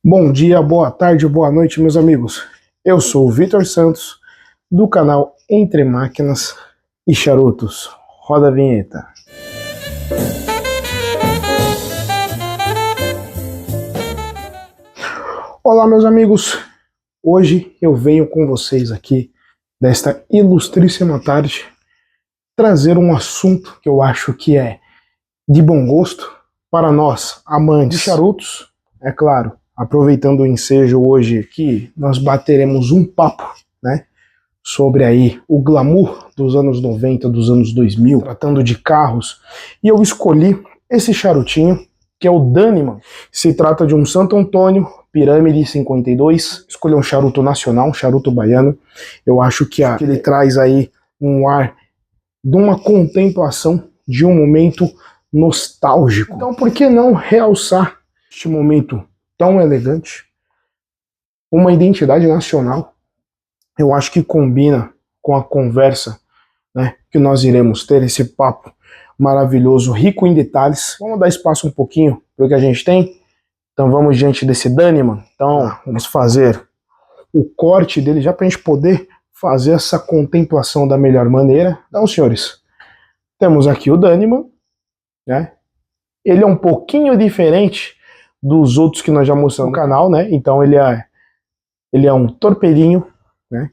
Bom dia, boa tarde, boa noite, meus amigos. Eu sou o Vitor Santos, do canal Entre Máquinas e Charutos. Roda a vinheta. Olá, meus amigos. Hoje eu venho com vocês aqui, nesta ilustríssima tarde, trazer um assunto que eu acho que é de bom gosto para nós, amantes de charutos, é claro. Aproveitando o ensejo hoje aqui, nós bateremos um papo, né, sobre aí o glamour dos anos 90, dos anos 2000, tratando de carros, e eu escolhi esse charutinho, que é o Dannemann. Se trata de um Santo Antônio Pirâmide 52, escolhi um charuto nacional, um charuto baiano. Eu acho que ele traz aí um ar de uma contemplação de um momento nostálgico. Então por que não realçar este momento tão elegante, uma identidade nacional? Eu acho que combina com a conversa, né, que nós iremos ter, esse papo maravilhoso, rico em detalhes. Vamos dar espaço um pouquinho para o que a gente tem? Então vamos diante desse Dannemann. Então vamos fazer o corte dele já para a gente poder fazer essa contemplação da melhor maneira. Então, senhores, temos aqui o Dannemann, né? Ele é um pouquinho diferente dos outros que nós já mostramos no canal, né? Então ele é um torpedinho, né?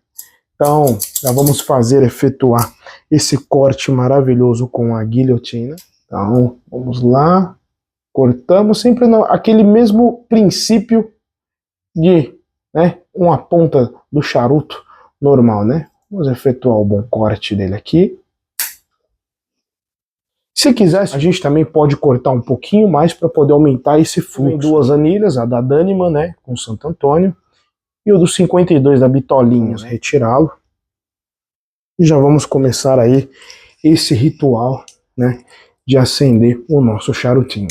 Então já vamos efetuar esse corte maravilhoso com a guilhotina. Então vamos lá, cortamos sempre aquele mesmo princípio de, né, uma ponta do charuto normal, né? Vamos efetuar o bom corte dele aqui. Se quiser, a gente também pode cortar um pouquinho mais para poder aumentar esse fluxo. Tem duas anilhas, a da Dannemann, né, com Santo Antônio, e o do 52 da Bitolinha. Vamos retirá-lo. E já vamos começar aí esse ritual, né, de acender o nosso charutinho.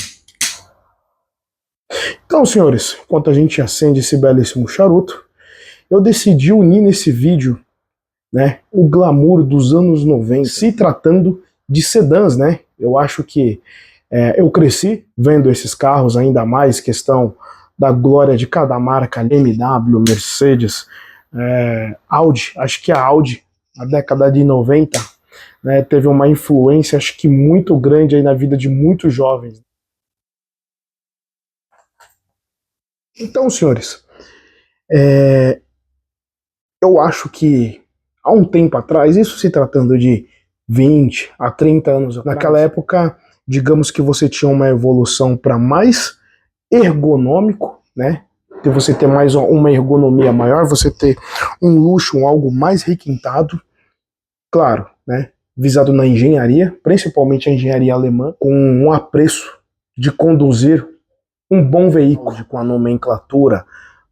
Então, senhores, enquanto a gente acende esse belíssimo charuto, eu decidi unir nesse vídeo, né, o glamour dos anos 90, se tratando de sedãs, né? Eu acho que eu cresci vendo esses carros, ainda mais questão da glória de cada marca, BMW, Mercedes, Audi. Acho que a Audi, na década de 90, né, teve uma influência, acho que muito grande aí na vida de muitos jovens. Então, senhores, eu acho que há um tempo atrás, isso se tratando de 20 a 30 anos atrás, naquela época, digamos que você tinha uma evolução para mais ergonômico, né? De você ter mais uma ergonomia maior, você ter um luxo, algo mais requintado, claro, né? Visado na engenharia, principalmente a engenharia alemã, com um apreço de conduzir um bom veículo, com a nomenclatura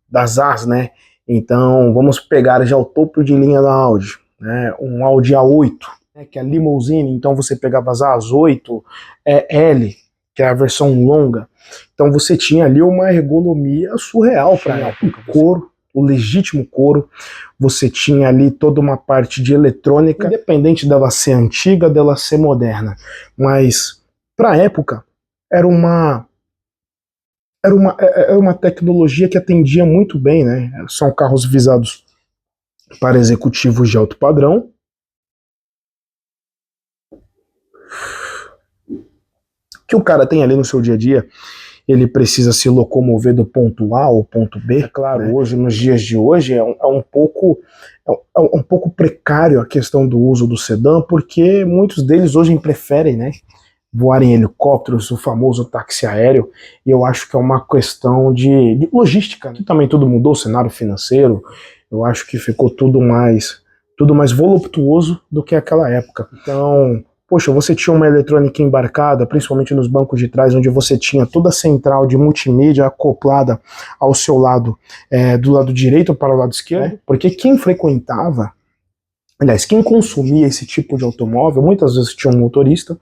das As, né? Então vamos pegar já o topo de linha da Audi, né? Um Audi A8, que é a limousine, então você pegava as A8, L, que é a versão longa. Então você tinha ali uma ergonomia surreal para a época. O couro, o legítimo couro, você tinha ali toda uma parte de eletrônica, independente dela ser antiga, dela ser moderna. Mas para a época era uma tecnologia que atendia muito bem, né? São carros visados para executivos de alto padrão, que o cara tem ali no seu dia a dia, ele precisa se locomover do ponto A ao ponto B. É claro, né? Hoje, nos dias de hoje, é um pouco precário a questão do uso do sedã, porque muitos deles hoje preferem, né, voar em helicópteros, o famoso táxi aéreo, e eu acho que é uma questão de logística, né? Também tudo mudou, o cenário financeiro, eu acho que ficou tudo mais voluptuoso do que aquela época. Então, poxa, você tinha uma eletrônica embarcada, principalmente nos bancos de trás, onde você tinha toda a central de multimídia acoplada ao seu lado, do lado direito para o lado esquerdo, porque quem frequentava, aliás, quem consumia esse tipo de automóvel, muitas vezes tinha um motorista,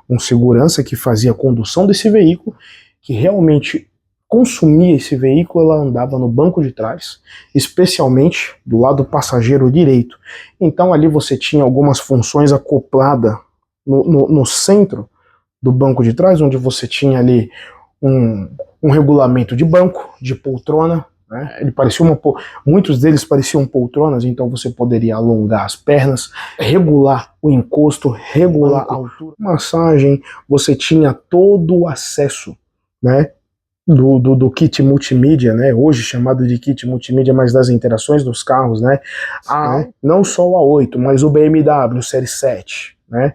um segurança que fazia a condução desse veículo, que realmente consumia esse veículo, ela andava no banco de trás, especialmente do lado passageiro direito. Então ali você tinha algumas funções acopladas no centro do banco de trás, onde você tinha ali um regulamento de banco, de poltrona, né? Ele parecia muitos deles pareciam poltronas, então você poderia alongar as pernas, regular o encosto, regular a altura, massagem, você tinha todo o acesso, né, do kit multimídia, né, hoje chamado de kit multimídia, mas das interações dos carros, né, não só o A8, mas o BMW Série 7, né,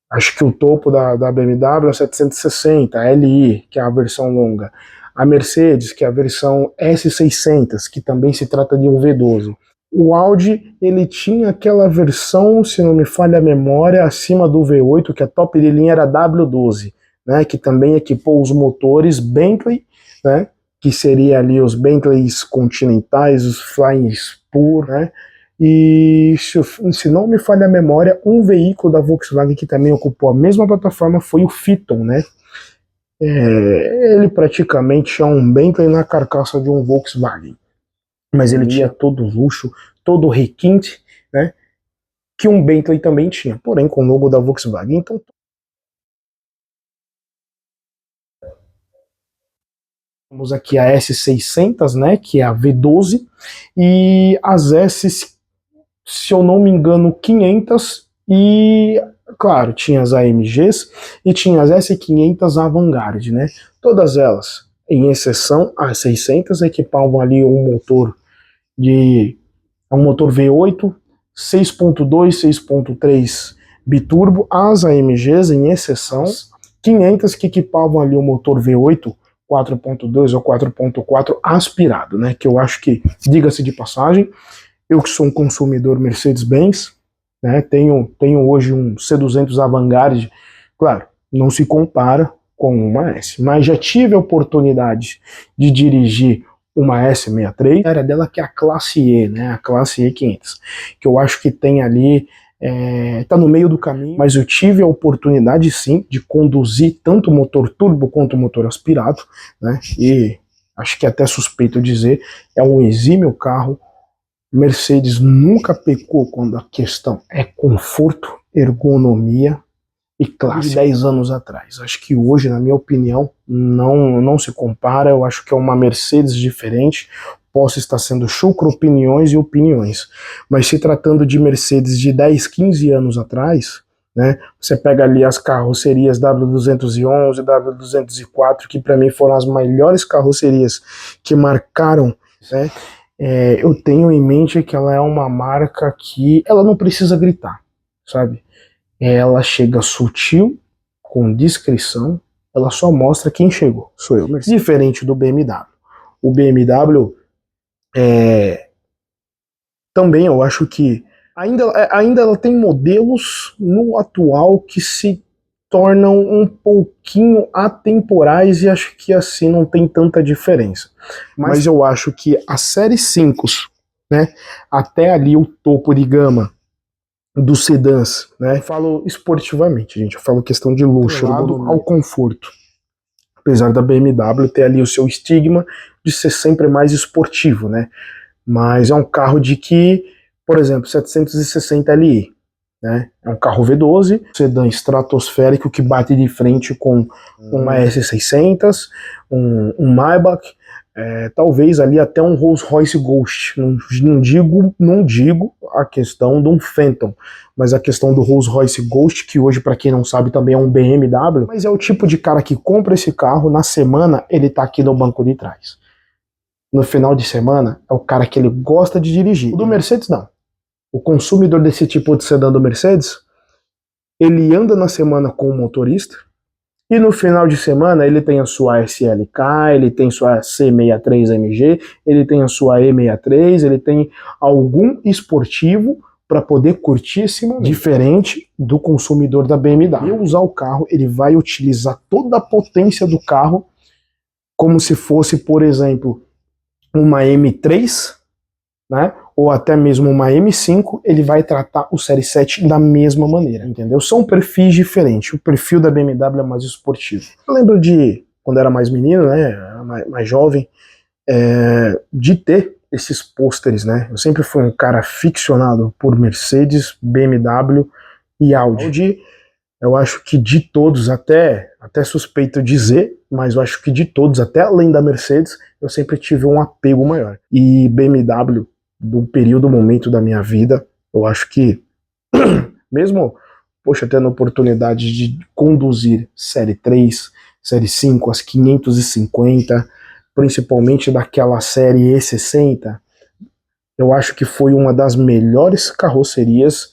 acho que o topo da BMW é a 760, a LI, que é a versão longa, a Mercedes, que é a versão S600, que também se trata de um V12. O Audi, ele tinha aquela versão, se não me falha a memória, acima do V8, que a top de linha era a W12, né, que também equipou os motores Bentley, né, que seria ali os Bentleys continentais, os Flying Spur, né, e se não me falha a memória, um veículo da Volkswagen que também ocupou a mesma plataforma foi o Phaeton, né, ele praticamente é um Bentley na carcaça de um Volkswagen, mas ele tinha todo o luxo, todo o requinte, né, que um Bentley também tinha, porém com o logo da Volkswagen. Então temos aqui a S600, né, que é a V12, e as S, se eu não me engano, 500, e claro, tinha as AMGs e tinha as S500 Avantgarde, né, todas elas, em exceção as 600, equipavam ali um motor V8, 6.2, 6.3 biturbo, as AMGs, em exceção, 500 que equipavam ali o motor V8, 4.2 ou 4.4 aspirado, né? Que eu acho que, diga-se de passagem, eu que sou um consumidor Mercedes-Benz, né? Tenho hoje um C200 Avantgarde, claro, não se compara com uma S, mas já tive a oportunidade de dirigir uma S63, era dela que é a classe E, né? A classe E500, que eu acho que tem ali tá no meio do caminho, mas eu tive a oportunidade sim de conduzir tanto o motor turbo quanto o motor aspirado, né? E acho que até suspeito dizer, é um exímio carro. Mercedes nunca pecou quando a questão é conforto, ergonomia e classe. De 10 anos atrás. Acho que hoje, na minha opinião, não se compara. Eu acho que é uma Mercedes diferente. Posso estar sendo chucro opiniões e opiniões, mas se tratando de Mercedes de 10, 15 anos atrás, né, você pega ali as carrocerias W211, W204, que para mim foram as melhores carrocerias que marcaram, né, eu tenho em mente que ela é uma marca que ela não precisa gritar, sabe? Ela chega sutil, com discrição, ela só mostra quem chegou, sou eu, Mercedes. Diferente do BMW. O BMW também eu acho que ainda ela tem modelos no atual que se tornam um pouquinho atemporais e acho que assim não tem tanta diferença. Mas eu acho que a série 5, né, até ali o topo de gama dos sedãs, né, eu falo esportivamente, gente, eu falo questão de luxo, ao conforto. Apesar da BMW ter ali o seu estigma de ser sempre mais esportivo, né, mas é um carro de que, por exemplo, 760 Li, né? É um carro V12, sedã estratosférico que bate de frente com uma S600, um Maybach, talvez ali até um Rolls-Royce Ghost. Não digo a questão de um Phantom, mas a questão do Rolls-Royce Ghost, que hoje, para quem não sabe, também é um BMW, mas é o tipo de cara que compra esse carro, na semana ele tá aqui no banco de trás. No final de semana, é o cara que ele gosta de dirigir. O do Mercedes, não. O consumidor desse tipo de sedã do Mercedes, ele anda na semana com o motorista, e no final de semana ele tem a sua SLK, ele tem sua C63MG, ele tem a sua E63, ele tem algum esportivo para poder curtir esse momento. Diferente do consumidor da BMW. Ao usar o carro, ele vai utilizar toda a potência do carro como se fosse, por exemplo, uma M3, né, ou até mesmo uma M5, ele vai tratar o Série 7 da mesma maneira, entendeu? São perfis diferentes. O perfil da BMW é mais esportivo. Eu lembro de, quando era mais menino, né, mais jovem, de ter esses pôsteres, né? Eu sempre fui um cara ficcionado por Mercedes, BMW e Audi. Eu acho que de todos, até suspeito dizer, mas eu acho que de todos, até além da Mercedes, eu sempre tive um apego maior. E BMW, do período, momento da minha vida, eu acho que, mesmo, poxa, tendo a oportunidade de conduzir Série 3, Série 5, as 550, principalmente daquela série E60, eu acho que foi uma das melhores carrocerias,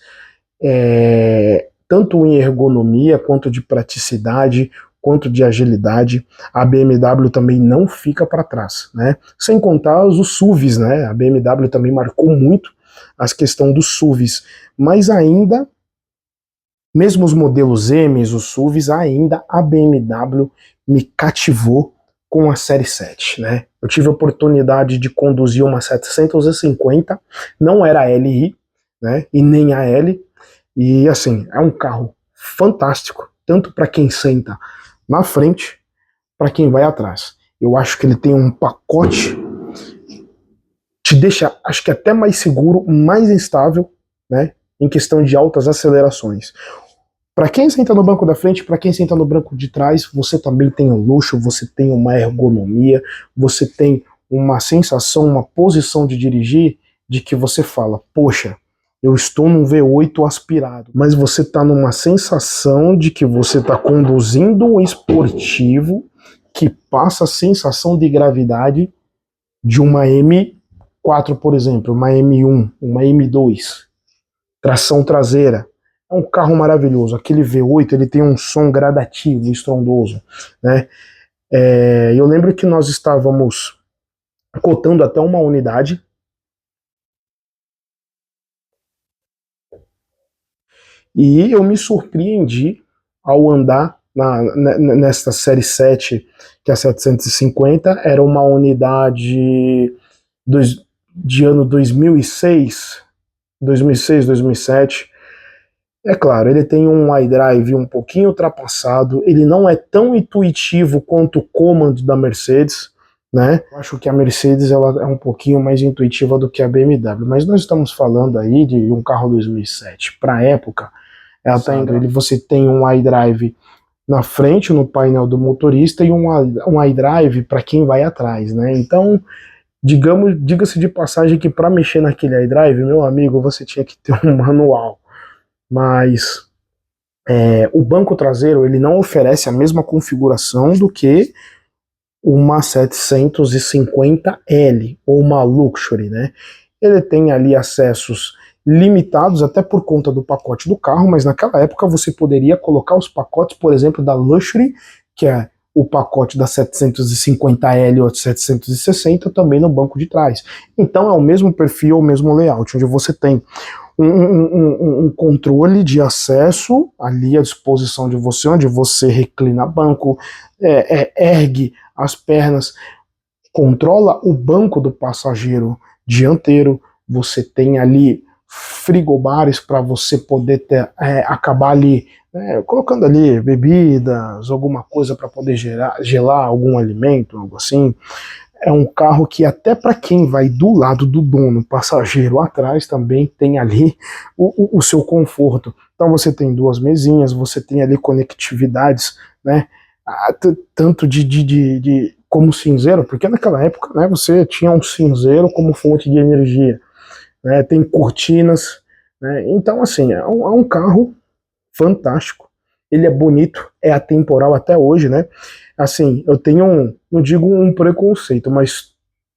tanto em ergonomia, quanto de praticidade, quanto de agilidade. A BMW também não fica para trás, né? Sem contar os SUVs, né? A BMW também marcou muito a questão dos SUVs, mas ainda, mesmo os modelos M, os SUVs, ainda a BMW me cativou com a Série 7, né? Eu tive a oportunidade de conduzir uma 750, não era a LI, né? E nem a L, e assim, é um carro fantástico, tanto para quem senta na frente, para quem vai atrás. Eu acho que ele tem um pacote, te deixa, acho que até mais seguro, mais instável, né? Em questão de altas acelerações. Para quem senta no banco da frente, para quem senta no banco de trás, você também tem um luxo, você tem uma ergonomia, você tem uma sensação, uma posição de dirigir, de que você fala, poxa, eu estou num V8 aspirado, mas você está numa sensação de que você está conduzindo um esportivo que passa a sensação de gravidade de uma M4, por exemplo, uma M1, uma M2, tração traseira. É um carro maravilhoso. Aquele V8 ele tem um som gradativo, estrondoso, né? Eu lembro que nós estávamos cotando até uma unidade e eu me surpreendi ao andar nesta série 7, que é a 750, era uma unidade de ano 2006, 2007. É claro, ele tem um iDrive um pouquinho ultrapassado, ele não é tão intuitivo quanto o Command da Mercedes, né? Eu acho que a Mercedes ela é um pouquinho mais intuitiva do que a BMW, mas nós estamos falando aí de um carro 2007. Para a época, ela tá indo, você tem um iDrive na frente, no painel do motorista, e um iDrive para quem vai atrás, né? Então, diga-se de passagem que para mexer naquele iDrive, meu amigo, você tinha que ter um manual. Mas o banco traseiro ele não oferece a mesma configuração do que uma 750L ou uma Luxury, né? Ele tem ali acessos limitados até por conta do pacote do carro, mas naquela época você poderia colocar os pacotes, por exemplo, da Luxury, que é o pacote da 750L ou 760 também no banco de trás. Então é o mesmo perfil, o mesmo layout, onde você tem um controle de acesso ali à disposição de você, onde você reclina banco, ergue as pernas, controla o banco do passageiro dianteiro, você tem ali frigobares para você poder acabar ali colocando ali bebidas, alguma coisa para poder gelar algum alimento, algo assim. É um carro que até para quem vai do lado do dono, passageiro atrás, também tem ali o seu conforto. Então você tem duas mesinhas, você tem ali conectividades, né? Tanto de como cinzeiro, porque naquela época, né, você tinha um cinzeiro como fonte de energia, né? Tem cortinas, né? Então assim, é um carro fantástico. Ele é bonito, é atemporal até hoje, né? Assim, eu tenho não digo um preconceito, mas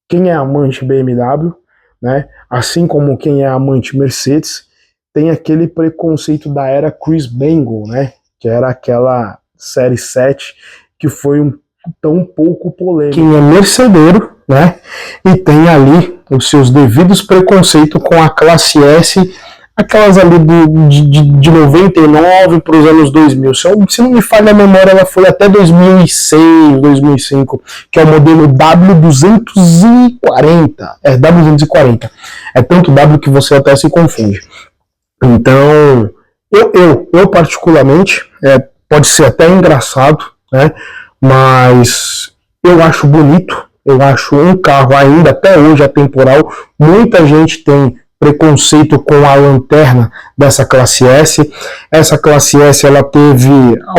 quem é amante BMW, né, assim como quem é amante Mercedes, tem aquele preconceito da era Chris Bangle, né, que era aquela série 7 que foi tão pouco polêmica. Quem é mercedeiro, né, e tem ali os seus devidos preconceitos com a classe S, aquelas ali de 99 para os anos 2000. Se não me falha a memória, ela foi até 2006, 2005, que é o modelo W240. W240. É tanto W que você até se confunde. Então, eu particularmente, pode ser até engraçado, né? Mas eu acho bonito, eu acho um carro ainda até hoje atemporal. Muita gente tem preconceito com a lanterna dessa classe S. Essa classe S ela teve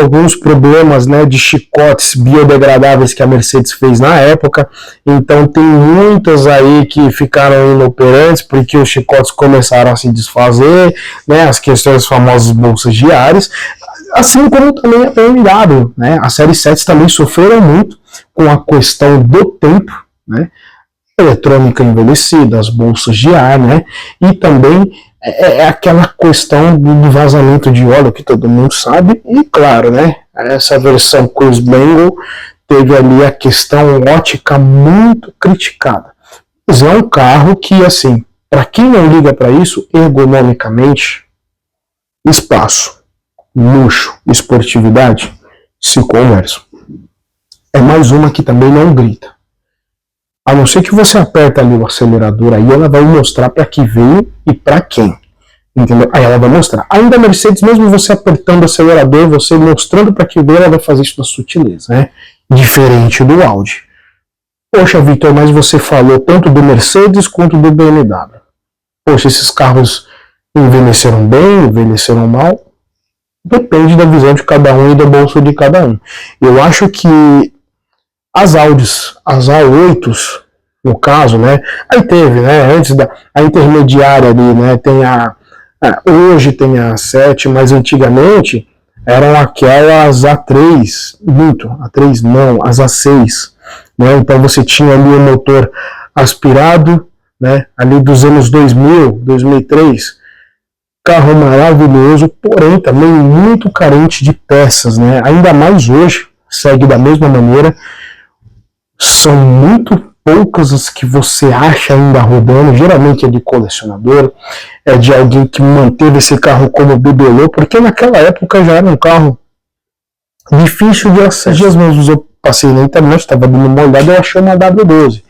alguns problemas, né, de chicotes biodegradáveis que a Mercedes fez na época, então tem muitas aí que ficaram inoperantes porque os chicotes começaram a se desfazer, né, as questões famosas bolsas de ares, assim como também a BMW, né, a série 7 também sofreram muito com a questão do tempo, né, eletrônica envelhecida, as bolsas de ar, né? E também aquela questão do vazamento de óleo que todo mundo sabe, e claro, né? Essa versão Cruise Bangle teve ali a questão ótica muito criticada. Mas é um carro que, assim, para quem não liga para isso, ergonomicamente, espaço, luxo, esportividade, se conversam. É mais uma que também não grita. A não ser que você aperta ali o acelerador, aí ela vai mostrar para que veio e para quem. Entendeu? Aí ela vai mostrar. Ainda a Mercedes, mesmo você apertando o acelerador, você mostrando para que veio, ela vai fazer isso na sutileza, né? Diferente do Audi. Poxa, Vitor, mas você falou tanto do Mercedes quanto do BMW. Poxa, esses carros envelheceram bem, envelheceram mal? Depende da visão de cada um e da bolsa de cada um. Eu acho que as Audis, as A8s, no caso, né? Aí teve, né? Antes da a intermediária ali, né? Tem hoje tem a 7, mas antigamente eram aquelas A3, muito, A3 não, as A6, né? Então você tinha ali o motor aspirado, né? Ali dos anos 2000, 2003, carro maravilhoso, porém também muito carente de peças, né? Ainda mais hoje, segue da mesma maneira. São muito poucas as que você acha ainda rodando, geralmente é de colecionador, é de alguém que manteve esse carro como bibelô, porque naquela época já era um carro difícil de acesso. Às vezes eu passei na internet, estava dando uma olhada, eu achei uma W12,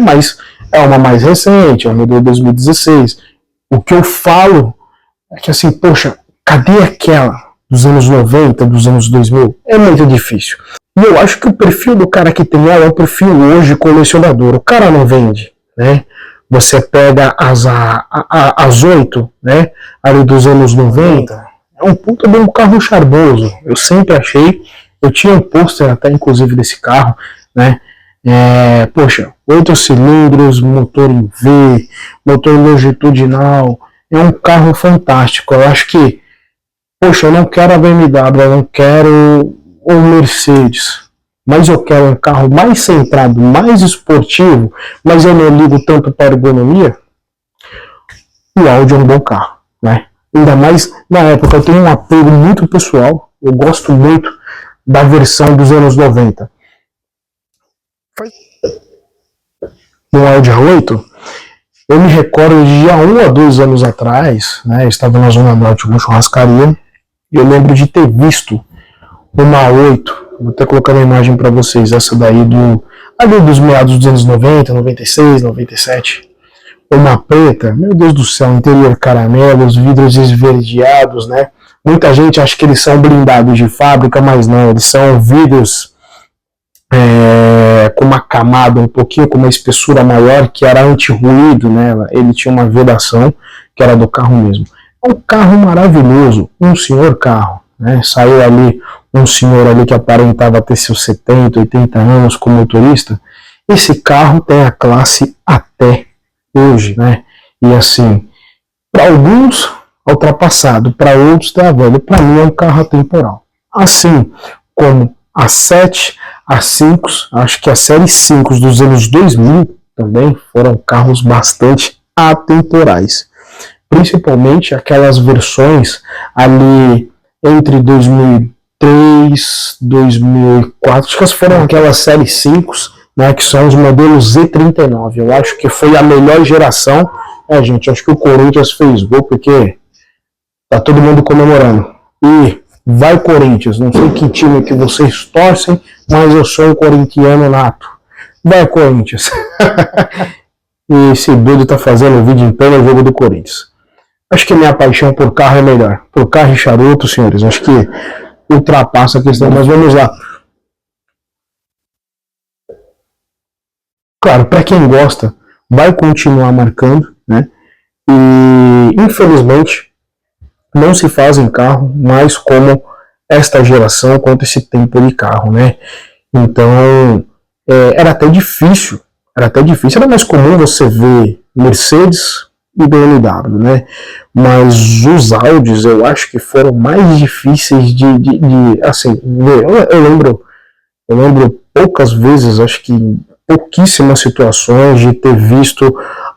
mas é uma mais recente, é uma modelo 2016. O que eu falo é que assim, poxa, cadê aquela dos anos 90, dos anos 2000? É muito difícil. E eu acho que o perfil do cara que tem ela é um perfil hoje colecionador. O cara não vende, né? Você pega as 8, né? Ali dos anos 90, é um puta de um carro charmoso. Eu sempre achei. Eu tinha um pôster até, inclusive, desse carro, né? Poxa, 8 cilindros, motor em V, motor longitudinal. É um carro fantástico. Eu acho que, poxa, eu não quero a BMW, eu não quero o Mercedes, mas eu quero um carro mais centrado, mais esportivo, mas eu não ligo tanto para a ergonomia. O Audi é um bom carro, né? Ainda mais na época, eu tenho um apego muito pessoal, eu gosto muito da versão dos anos 90. No Audi A8, eu me recordo de há 1 a 2 anos atrás, né? Eu estava na Zona Norte, uma churrascaria, e eu lembro de ter visto uma A8, vou até colocar uma imagem para vocês, essa daí ali dos meados dos anos 90, 96, 97, uma preta, meu Deus do céu, interior caramelo, os vidros esverdeados, né? Muita gente acha que eles são blindados de fábrica, mas não, eles são vidros com uma camada um pouquinho, com uma espessura maior, que era anti-ruído, né? Ele tinha uma vedação que era do carro mesmo. É um carro maravilhoso, um senhor carro, né? Saiu ali um senhor ali que aparentava ter seus 70, 80 anos como motorista. Esse carro tem a classe até hoje, né? E assim, para alguns ultrapassado, para outros está velho. Para mim é um carro atemporal. Assim como a 7, a 5, acho que a série 5 dos anos 2000 também foram carros bastante atemporais. Principalmente aquelas versões ali entre 2003, 2004, acho que foram aquelas série 5, né, que são os modelos Z39. Eu acho que foi a melhor geração. Gente, acho que o Corinthians fez gol porque tá todo mundo comemorando. E vai Corinthians, não sei que time que vocês torcem, mas eu sou um corintiano nato. Vai Corinthians. E esse doido tá fazendo o vídeo em pleno jogo do Corinthians. Acho que a minha paixão por carro é melhor. Por carro e charuto, senhores, acho que ultrapassa a questão, mas vamos lá. Claro, para quem gosta, vai continuar marcando, né? E, infelizmente, não se fazem carro mais como esta geração, quanto esse tempo de carro, né? Então, era até difícil, era mais comum você ver Mercedes e BMW, né? Mas os Audis eu acho que foram mais difíceis de assim, ver. Eu lembro poucas vezes, acho que em pouquíssimas situações de ter visto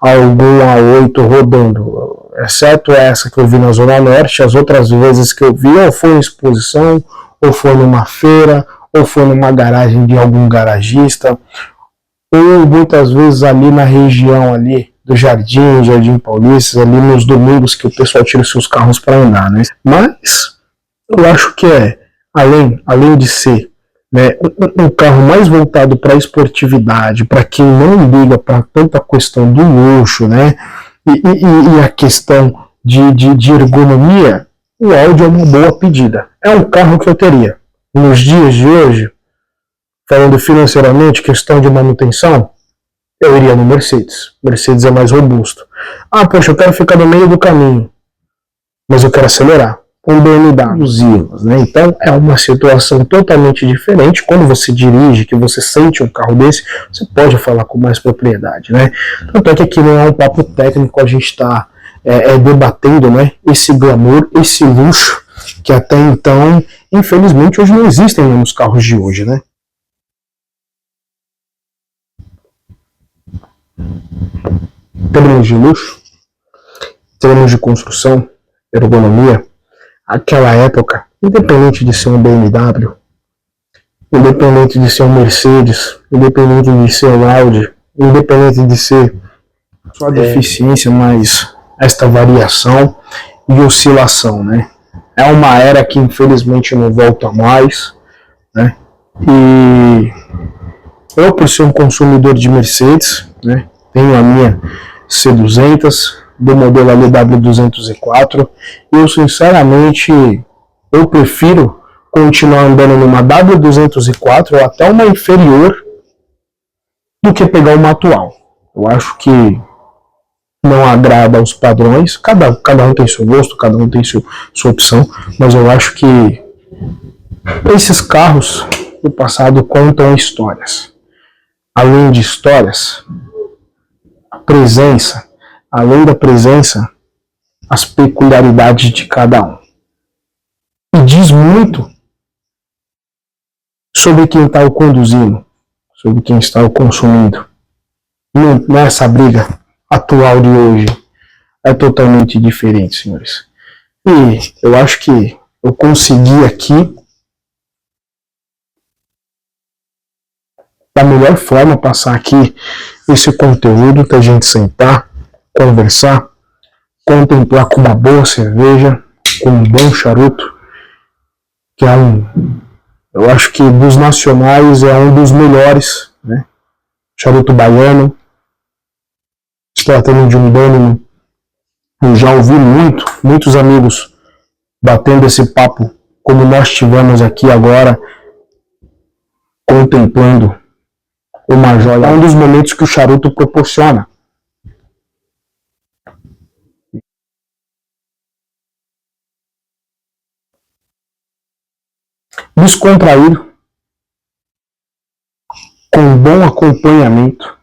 algum A8 rodando, exceto essa que eu vi na Zona Norte. As outras vezes que eu vi, ou foi em exposição, ou foi numa feira, ou foi numa garagem de algum garagista, ou muitas vezes ali na região ali do Jardim Paulista, ali nos domingos que o pessoal tira seus carros para andar, né? Mas eu acho que além de ser, né, um carro mais voltado para a esportividade, para quem não liga para tanta questão do luxo, né, e a questão de ergonomia, o Audi é uma boa pedida. É um carro que eu teria. Nos dias de hoje, falando financeiramente, questão de manutenção, eu iria no Mercedes. Mercedes é mais robusto. Ah, poxa, eu quero ficar no meio do caminho, mas eu quero acelerar. Com BMW, né? Então é uma situação totalmente diferente. Quando você dirige, que você sente um carro desse, você pode falar com mais propriedade, né? Tanto é que aqui não é um papo técnico, a gente está debatendo, né, esse glamour, esse luxo, que até então, infelizmente, hoje não existem nos carros de hoje, né? Termos de luxo, termos de construção, ergonomia, aquela época, independente de ser um BMW, independente de ser um Mercedes, independente de ser um Audi, independente de ser só a deficiência, mas esta variação e oscilação, né? É uma era que infelizmente não volta mais, né? E eu, por ser um consumidor de Mercedes, né, tenho a minha C200, do modelo ali W204, e eu sinceramente eu prefiro continuar andando numa W204 ou até uma inferior do que pegar uma atual. Eu acho que não agrada aos padrões, cada um tem seu gosto, cada um tem sua opção, mas eu acho que esses carros do passado contam histórias. Além de histórias, a presença, além da presença, as peculiaridades de cada um. E diz muito sobre quem está o conduzindo, sobre quem está o consumindo. Não é essa briga atual de hoje. É totalmente diferente, senhores. E eu acho que eu consegui aqui, da melhor forma, passar aqui esse conteúdo pra gente sentar, conversar, contemplar com uma boa cerveja, com um bom charuto, que é eu acho que dos nacionais é um dos melhores, né? Charuto baiano. Se tratando de um Dânimo, eu já ouvi muitos amigos batendo esse papo, como nós tivemos aqui agora, contemplando uma joia. É um dos momentos que o charuto proporciona. Descontraído, com bom acompanhamento,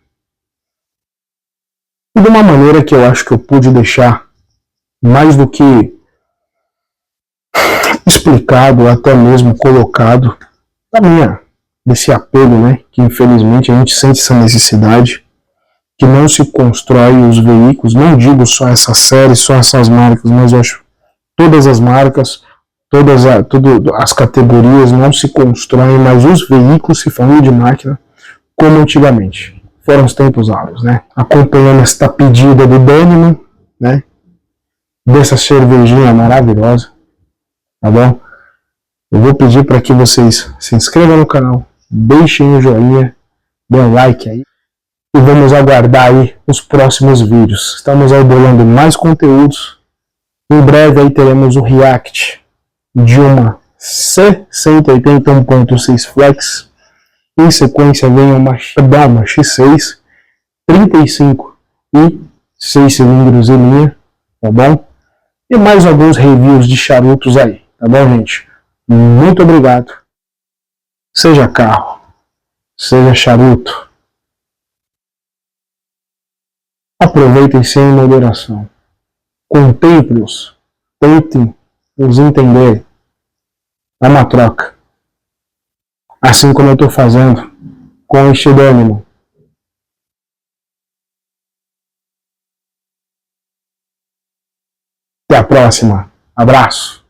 e de uma maneira que eu acho que eu pude deixar mais do que explicado, até mesmo colocado, desse apelo, né, que infelizmente a gente sente essa necessidade, que não se constrói os veículos, não digo só essa série, só essas marcas, mas eu acho todas as marcas, todas as categorias não se constroem, mas os veículos se falando de máquina como antigamente. Foram os tempos áureos, né? Acompanhando esta pedida do Dânimo, né? Dessa cervejinha maravilhosa, tá bom? Eu vou pedir para que vocês se inscrevam no canal, deixem um joinha, dê um like aí e vamos aguardar aí os próximos vídeos. Estamos aí bolando mais conteúdos. Em breve aí teremos o react de uma C180 1.6 Flex. Em sequência vem uma X6 35 e 6 cilindros em linha, tá bom? E mais alguns reviews de charutos aí, tá bom, gente? Muito obrigado. Seja carro, seja charuto, aproveitem sem moderação. Contemple-os, tentem os entender. É uma troca. Assim como eu estou fazendo com este Dânimo. Até a próxima. Abraço.